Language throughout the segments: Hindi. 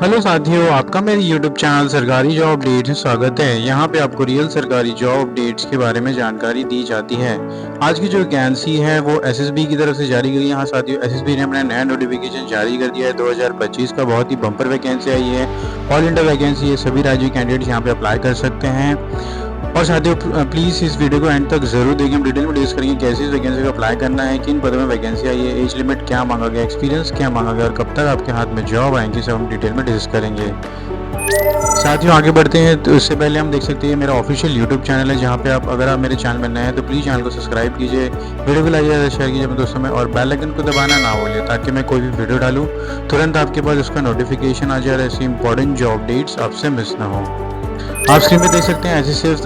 हेलो साथियों, आपका मेरे YouTube चैनल सरकारी जॉब अपडेट में स्वागत है। यहाँ पे आपको रियल सरकारी जॉब अपडेट्स के बारे में जानकारी दी जाती है। आज की जो वैकेंसी है वो एसएसबी की तरफ से जारी गई है। यहाँ साथियों, एसएसबी ने अपना नया नोटिफिकेशन जारी कर दिया है 2025 का। बहुत ही बम्पर वैकेंसी आई है, ऑल इंडिया वैकेंसी है। सभी राज्य कैंडिडेट्स यहाँ पे अप्लाई कर सकते हैं। और साथियों, प्लीज़ इस वीडियो को एंड तक जरूर देखें। हम डिटेल में डिस्कस करेंगे कैसे इस वैकेंसी को अप्लाई करना है, किन पदों में वैकेंसी आई है, एज लिमिट क्या मांगा गया, एक्सपीरियंस क्या मांगा गया और कब तक आपके हाथ में जॉब आएंगी, सब हम डिटेल में डिस्कस करेंगे। साथियों, आगे बढ़ते हैं तो उससे पहले हम देख सकते हैं मेरा ऑफिशियल यूट्यूब चैनल है, जहाँ पे आप अगर आप मेरे चैनल में नए हैं तो प्लीज़ चैनल को सब्सक्राइब कीजिए, वीडियो को लाइक ज़्यादा शेयर कीजिए अपने दोस्तों में, और बेल आइकन को दबाना ना भूलिए ताकि मैं कोई भी वीडियो डालूँ तुरंत आपके पास उसका नोटिफिकेशन आ जाए और ऐसी इंपॉर्टेंट जॉब डेट्स आपसे मिस ना हो। आप स्क्रीन पे देख सकते हैं ऐसे सिर्फ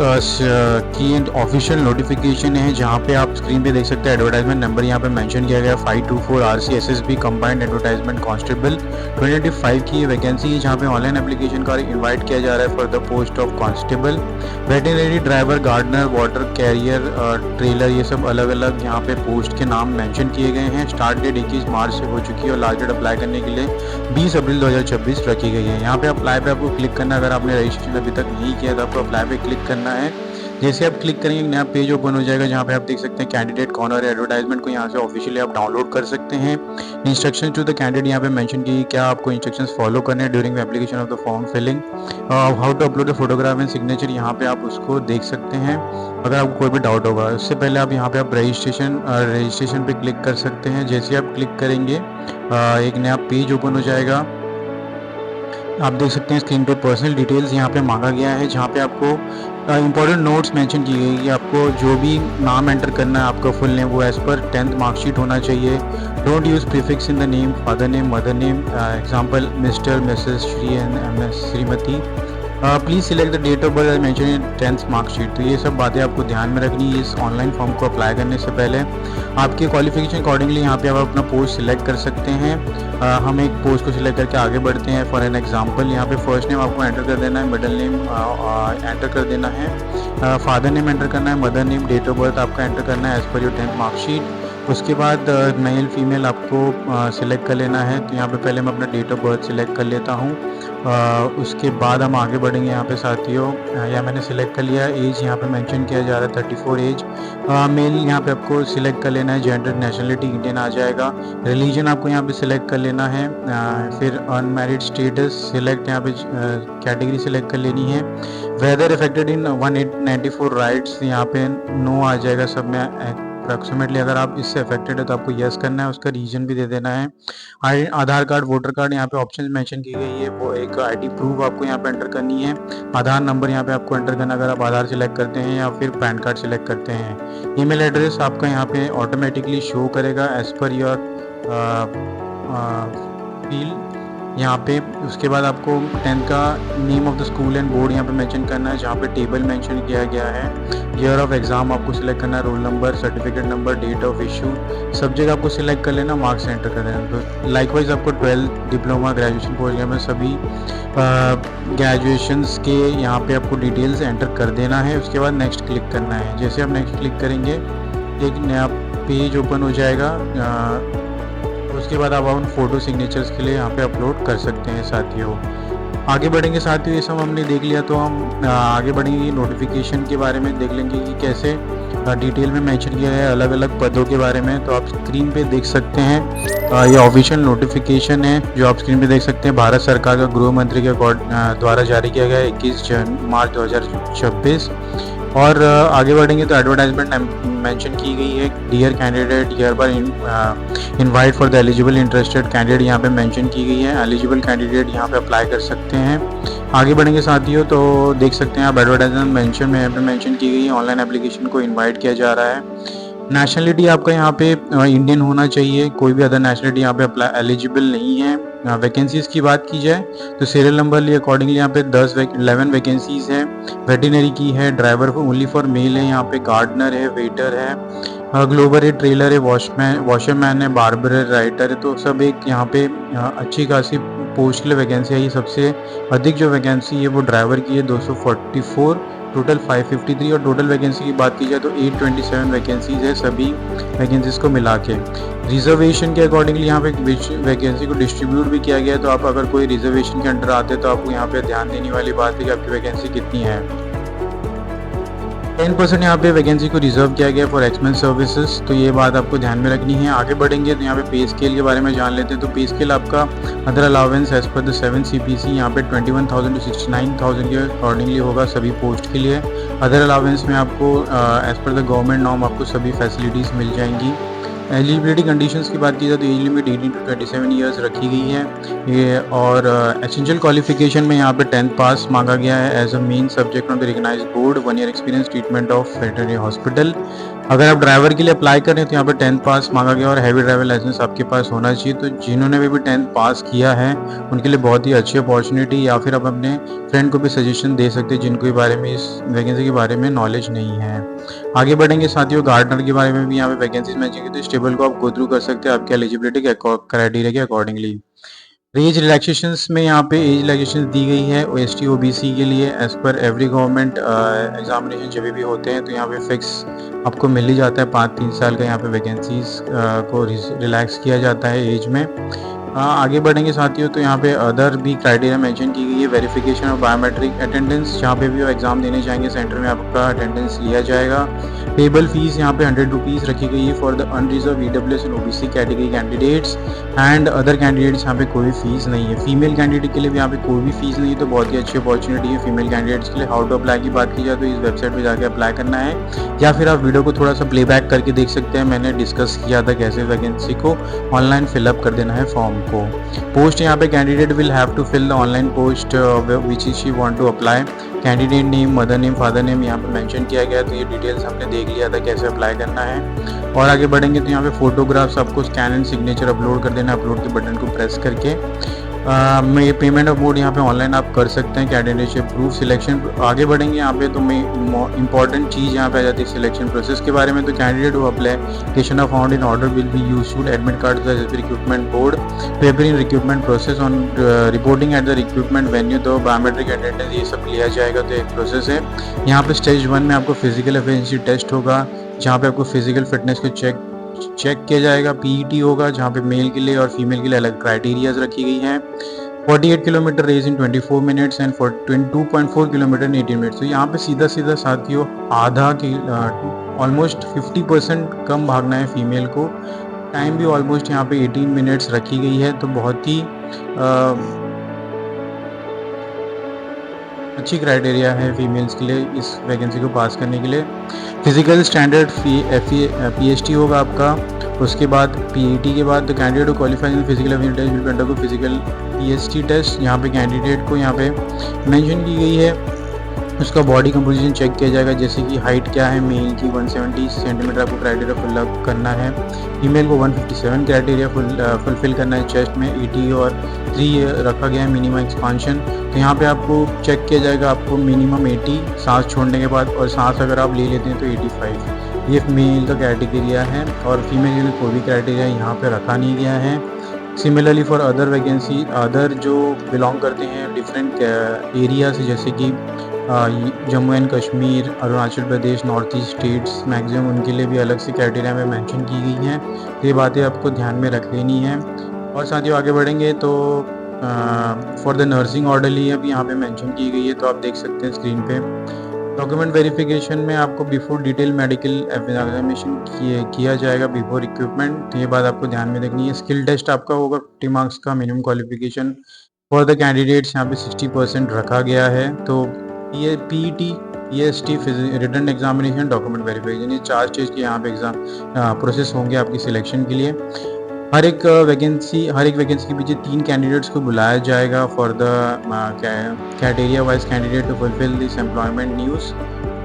की एंड ऑफिशियल नोटिफिकेशन है, जहाँ पे आप स्क्रीन पे देख सकते हैं एडवर्टाइजमेंट नंबर यहाँ पे मेंशन किया गया 524 RC SSB combined advertisement constable 2025 की ये वैकेंसी है, जहाँ पे ऑनलाइन एप्लीकेशन का इनवाइट किया जा रहा है for the post of constable, veterinary driver, gardener, water carrier, trailer, ये सब अलग अलग यहाँ पे पोस्ट के नाम मेंशन किए गए हैं। स्टार्ट डेट 21 मार्च से हो चुकी है और लास्ट डेट अप्लाई करने के लिए 20 अप्रैल 2026 रखी गई है। यहाँ पे अप्लाई पे आपको क्लिक करना है। अगर आपने रजिस्ट्रेशन अभी तक नहीं किया तो आपको अप्लाई पे क्लिक करना है। जैसे आप क्लिक करेंगे एक नया पेज ओपन हो जाएगा, जहाँ पे आप देख सकते हैं कैंडिडेट कौन और एडवर्टाइजमेंट को यहाँ से ऑफिशियली आप डाउनलोड कर सकते हैं। इंस्ट्रक्शन टू द कैंडिडेट यहाँ पे मेंशन की क्या आपको इंस्ट्रक्शंस फॉलो करने हैं during the application of the form filling, how to upload the photograph and signature, यहाँ पे आप उसको देख सकते हैं अगर आपको कोई भी डाउट होगा। उससे पहले आप यहाँ पे आप रजिस्ट्रेशन पे क्लिक कर सकते हैं। जैसे आप क्लिक करेंगे एक नया पेज ओपन हो जाएगा। आप देख सकते हैं स्क्रीन पे पर्सनल डिटेल्स यहाँ पे मांगा गया है, जहाँ पे आपको इंपॉर्टेंट नोट्स मेंशन की गई कि आपको जो भी नाम एंटर करना है आपका फुल नेम वो एज पर 10th मार्कशीट होना चाहिए। Don't use prefix in the name, father name, mother name, example Mr, Mrs, Shri and Shrimati. Please select the date of birth mention in 10th marksheet. तो ये सब बातें आपको ध्यान में रखनी है इस ऑनलाइन फॉर्म को अप्लाई करने से पहले। आपके क्वालिफिकेशन अकॉर्डिंगली यहाँ पे आप अपना पोस्ट सिलेक्ट कर सकते हैं। हम एक पोस्ट को सिलेक्ट करके आगे बढ़ते हैं। फॉर एन एग्जांपल यहाँ पे फर्स्ट नेम आपको एंटर कर देना है, मिडिल नेम एंटर कर देना है, फादर नेम एंटर करना है, mother name, date of birth आपका एंटर करना है as per your 10th marksheet. उसके बाद मेल फीमेल आपको सिलेक्ट कर लेना है। तो यहाँ पे पहले मैं अपना डेट ऑफ बर्थ सिलेक्ट कर लेता हूँ। उसके बाद हम आगे बढ़ेंगे। यहाँ पे साथियों यहाँ मैंने सिलेक्ट कर लिया। एज यहाँ पे मेंशन किया जा रहा है 34 एज। मेल यहाँ पे आपको सिलेक्ट कर लेना है। जेंडर, नेशनलिटी इंडियन आ जाएगा। रिलीजन आपको यहाँ पे सिलेक्ट कर लेना है। फिर अनमैरिड स्टेटस सिलेक्ट, यहाँ पे कैटेगरी सिलेक्ट कर लेनी है। वेदर अफेक्टेड इन 194 राइट्स, यहाँ पे नो आ जाएगा सब में अप्रॉक्सीमेटली। अगर आप इससे अफेक्टेड है तो आपको यस करना है, उसका रीजन भी दे देना है। आधार कार्ड, वोटर कार्ड, यहाँ पे ऑप्शन मेंशन की गई है। वो एक आईडी प्रूफ आपको यहाँ पे एंटर करनी है। आधार नंबर यहाँ पे आपको एंटर करना, अगर आप आधार सिलेक्ट करते हैं या फिर पैन कार्ड सिलेक्ट करते हैं। ईमेल एड्रेस आपका यहाँ पे ऑटोमेटिकली शो करेगा एज पर योर फील्ड यहाँ पे। उसके बाद आपको 10th का name of the school and board यहाँ पे मेंशन करना है, जहाँ पे टेबल मेंशन किया गया है। ईयर ऑफ एग्जाम आपको सिलेक्ट करना है, roll number, certificate number, date of issue, subject आपको सिलेक्ट कर लेना, मार्क्स एंटर कर देना। तो लाइकवाइज आपको 12th, diploma, graduation, post graduation में सभी ग्रेजुएशंस के यहाँ पे आपको डिटेल्स एंटर कर देना है। उसके बाद नेक्स्ट क्लिक करना है। जैसे आप नेक्स्ट क्लिक करेंगे एक नया पेज ओपन हो जाएगा। उसके बाद आप उन फोटो सिग्नेचर्स के लिए यहाँ पे अपलोड कर सकते हैं। साथियों आगे बढ़ेंगे। साथियों ये सब हमने देख लिया, तो हम आगे बढ़ेंगे नोटिफिकेशन के बारे में देख लेंगे कि कैसे डिटेल में मेंशन किया है अलग अलग पदों के बारे में। तो आप स्क्रीन पे देख सकते हैं ये ऑफिशियल नोटिफिकेशन है जो आप स्क्रीन पे देख सकते हैं। भारत सरकार का गृह मंत्री के द्वारा जारी किया गया 21 मार्च 2026। और आगे बढ़ेंगे तो एडवर्टाइजमेंट मेंशन की गई है। Dear candidate, hereby invite for the eligible interested candidate यहाँ पे मेंशन की गई है। एलिजिबल कैंडिडेट यहाँ पे अप्लाई कर सकते हैं। आगे बढ़ेंगे साथियों तो देख सकते हैं आप एडवर्टाइजमेंट मेंशन में यहाँ पे मेंशन की गई है। ऑनलाइन एप्लीकेशन को इनवाइट किया जा रहा है। नेशनलिटी आपका यहाँ पे इंडियन होना चाहिए, कोई भी अदर नेशनलिटी यहाँ पे अप्लाई एलिजिबल नहीं है। वैकेंसीज़ की बात की जाए तो सीरियल नंबर लिए अकॉर्डिंगली यहाँ पे 11 वैकेंसीज़ है। वेटरनरी की है, ड्राइवर ओनली फॉर मेल है, यहाँ पे गार्डनर है, वेटर है, ग्लोबर है, ट्रेलर है, वॉशरमैन है, बार्बर है, राइटर है। तो सब एक यहाँ पे अच्छी खासी पोस्ट के लिए वैकेंसी है। ये सबसे अधिक जो वैकेंसी है वो ड्राइवर की है 244 टोटल 553 और टोटल वैकेंसी की बात की जाए तो 827 वैकेंसीज है सभी वैकेंसीज को मिला के। रिजर्वेशन के अकॉर्डिंगली यहाँ पे वैकेंसी को डिस्ट्रीब्यूट भी किया गया है, तो आप अगर कोई रिजर्वेशन के अंडर आते हैं तो आपको यहाँ पे ध्यान देने वाली बात है कि आपकी वैकेंसी कितनी है। 10% यहाँ पे वैकेंसी को रिजर्व किया गया फॉर एक्समेन सर्विसेज, तो ये बात आपको ध्यान में रखनी है। आगे बढ़ेंगे तो यहाँ पे पे स्केल के बारे में जान लेते हैं। तो पे स्केल आपका other allowance as per the 7 CPC यहाँ पे 21,000 to 69,000 के अकॉर्डिंगली होगा सभी पोस्ट के लिए। अदर अलावेंस में आपको as per the government norm आपको सभी फैसिलिटीज़ मिल जाएंगी। एलिजिबिलिटी कंडीशंस की बात की जाए तो एज लिमिट 18 to 27 ईयर्स रखी गई है ये, और एसेंशियल क्वालिफिकेशन में यहाँ पे 10th पास मांगा गया है as a main subject on the recognised board, 1 year experience treatment of veterinary hospital. अगर आप ड्राइवर के लिए अप्लाई कर रहे हैं तो यहाँ पे 10th पास मांगा गया और हैवी ड्राइवर लाइसेंस आपके पास होना चाहिए। तो जिन्होंने भी 10th पास किया है उनके लिए बहुत ही अच्छी अपॉर्चुनिटी, या फिर आप अपने फ्रेंड को भी सजेशन दे सकते हैं जिनको के बारे में इस वैकेंसी के बारे में नॉलेज नहीं है। आगे बढ़ेंगे साथियों, गार्डनर के बारे में भी यहाँ पे वैकेंसीज मैचिंग है, तो इस टेबल को आप गो थ्रू कर सकते हैं आपके एलिजिबिलिटी के क्राइटेरिया के अकॉर्डिंगली। एज रिलैक्सेशंस में यहाँ पे एज रिलैक्सेशन दी गई है ST OBC के लिए as per every government examination जब भी होते हैं तो यहाँ पे फिक्स आपको मिल ही जाता है 5-3 साल का यहाँ पे वैकेंसीज को रिलैक्स किया जाता है एज में। आगे बढ़ेंगे साथियों, तो यहाँ पे अदर भी क्राइटेरिया मेंशन की गई है। वेरिफिकेशन ऑफ बायोमेट्रिक अटेंडेंस, जहाँ पे भी वो एग्जाम देने जाएंगे सेंटर में आपका अटेंडेंस लिया जाएगा। पेबल फीस यहाँ पे 100 रुपीज़ रखी गई है for the unreserved EWS and OBC category candidates, and other candidates यहाँ पे कोई फीस नहीं है। फीमेल कैंडिडेट के लिए भी यहाँ पे कोई भी फीस नहीं है, तो बहुत ही अच्छी अपॉर्चुनिटी है फीमेल कैंडिडेट्स के लिए। हाउ टू अप्लाई की बात की जाए तो इस वेबसाइट पर जाकर अप्लाई करना है, या फिर आप वीडियो को थोड़ा सा प्लेबैक करके देख सकते हैं। मैंने डिस्कस किया था कैसे वैकेंसी को ऑनलाइन फिलअप कर देना है फॉर्म को। पोस्ट यहाँ पे candidate will have to fill the online post which is she want to apply. Candidate name, mother name, father name यहाँ पे मेंशन किया गया, तो ये डिटेल्स हमने देख लिया था कैसे अप्लाई करना है। और आगे बढ़ेंगे तो यहाँ पे फोटोग्राफ्स आपको स्कैन एंड सिग्नेचर अपलोड कर देना, अपलोड के बटन को प्रेस करके। पेमेंट ऑफ मोड यहाँ पे ऑनलाइन आप कर सकते हैं। कैंडिडेटशिप प्रूफ, सिलेक्शन। आगे बढ़ेंगे यहाँ पे तो इंपॉर्टेंट चीज़ यहाँ पे आ जाती है सिलेक्शन प्रोसेस के बारे में। तो candidate who application of found in order will be used admit card recruitment board, paper in recruitment process on reporting at the recruitment venue, तो बायोमेट्रिक अटेंडेंस ये सब लिया जाएगा। तो एक प्रोसेस है। यहाँ पे स्टेज 1 में आपको फिजिकल एफिशिएंसी टेस्ट होगा, जहाँ पे आपको फिजिकल फिटनेस को चेक किया जाएगा। PET होगा, जहाँ पे मेल के लिए और फीमेल के लिए अलग क्राइटेरियाज रखी गई हैं। 48 kilometre race in 24 minutes and 22.4 kilometre in 18 minutes. तो यहाँ पे सीधा सीधा साथियों आधा की ऑलमोस्ट 50% कम भागना है फीमेल को। टाइम भी ऑलमोस्ट यहाँ पे 18 मिनट्स रखी गई है, तो बहुत ही अच्छी क्राइटेरिया है फीमेल्स के लिए इस वैकेंसी को पास करने के लिए। फिजिकल स्टैंडर्ड PST होगा आपका। उसके बाद PET के बाद द कैंडिडेट को qualified in physical test will undergo physical PST test. यहाँ पे कैंडिडेट को यहाँ पे मेंशन की गई है, उसका बॉडी कंपोजिशन चेक किया जाएगा, जैसे कि हाइट क्या है। मेल की 170 सेंटीमीटर आपको क्राइटेरिया फुल करना है। फीमेल को 157 क्राइटेरिया फुलफिल करना है। चेस्ट में 80 और 3 रखा गया है मिनिमम एक्सपांशन। तो यहाँ पे आपको चेक किया जाएगा, आपको मिनिमम 80 सांस छोड़ने के बाद, और सांस अगर आप ले लेते हैं तो 85। ये मेल का क्राइटेरिया है, और फीमेल के लिए कोई भी क्राइटेरिया यहाँ पे रखा नहीं गया है। Similarly for other vacancy, other जो बिलोंग करते हैं डिफरेंट एरिया से, जैसे कि Jammu and Kashmir, Arunachal Pradesh, north east states maximum, उनके लिए भी अलग से क्राइटेरिया में मेंशन की गई हैं। तो ये बातें आपको ध्यान में रख लेनी है। और साथियों आगे बढ़ेंगे तो फॉर द नर्सिंग ऑर्डरली अब यहाँ पे मेंशन की गई है, तो आप देख सकते हैं स्क्रीन पे। डॉक्यूमेंट वेरिफिकेशन में आपको बिफोर डिटेल मेडिकल एग्जामिनेशन किया जाएगा बिफोर रिक्रूटमेंट, तो ये बात आपको ध्यान में रखनी है। स्किल टेस्ट आपका होगा 50 मार्क्स का। Minimum qualification for the candidates यहाँ पे 60% रखा गया है। तो ये PET, EST, written examination, document verification, ये 4 स्टेज के यहाँ पे एग्जाम प्रोसेस होंगे आपकी सिलेक्शन के लिए। हर एक वैकेंसी के पीछे 3 कैंडिडेट्स को बुलाया जाएगा for the criteria wise candidate to fulfil this employment news.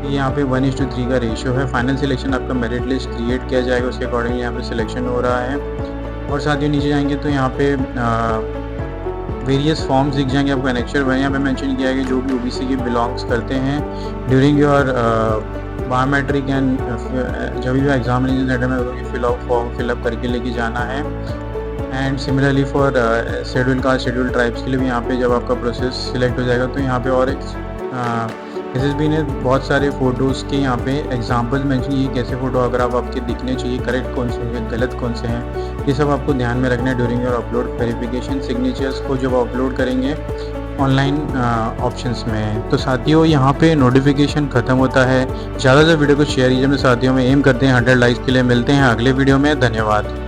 यहाँ पे 1:3 का रेशियो है। फाइनल सिलेक्शन आपका मेरिट लिस्ट क्रिएट किया जाएगा, उसके अकॉर्डिंगली यहाँ पे सिलेक्शन हो रहा है। और साथियों नीचे जाएंगे तो यहाँ पे वेरियस फॉर्म्स दिख जाएंगे आपको। एनेक्चर वह यहाँ पे मेंशन किया है कि जो भी OBC के बिलोंग्स करते हैं ड्यूरिंग योर बायोमेट्रिक एंड जब भी एग्जामिनेशन सेंटर में फॉर्म फिलअप करके लेके जाना है। And similarly for schedule caste, schedule tribes के लिए भी यहाँ पे जब आपका प्रोसेस सिलेक्ट हो जाएगा तो यहाँ पे और एक एसएसबी ने बहुत सारे फ़ोटोज़ के यहाँ पे एग्जांपल्स मेंशन किए कैसे फ़ोटोग्राफ आपके दिखने चाहिए, करेक्ट कौन से हैं, गलत कौन से हैं। ये सब आपको ध्यान में रखना है during your upload. Verification signatures को जब अपलोड करेंगे ऑनलाइन ऑप्शंस में, तो साथियों यहाँ पे नोटिफिकेशन ख़त्म होता है। ज़्यादा से वीडियो को शेयर कीजिए अपने साथियों में। एम करते हैं 100 लाइक्स के लिए। मिलते हैं अगले वीडियो में। धन्यवाद।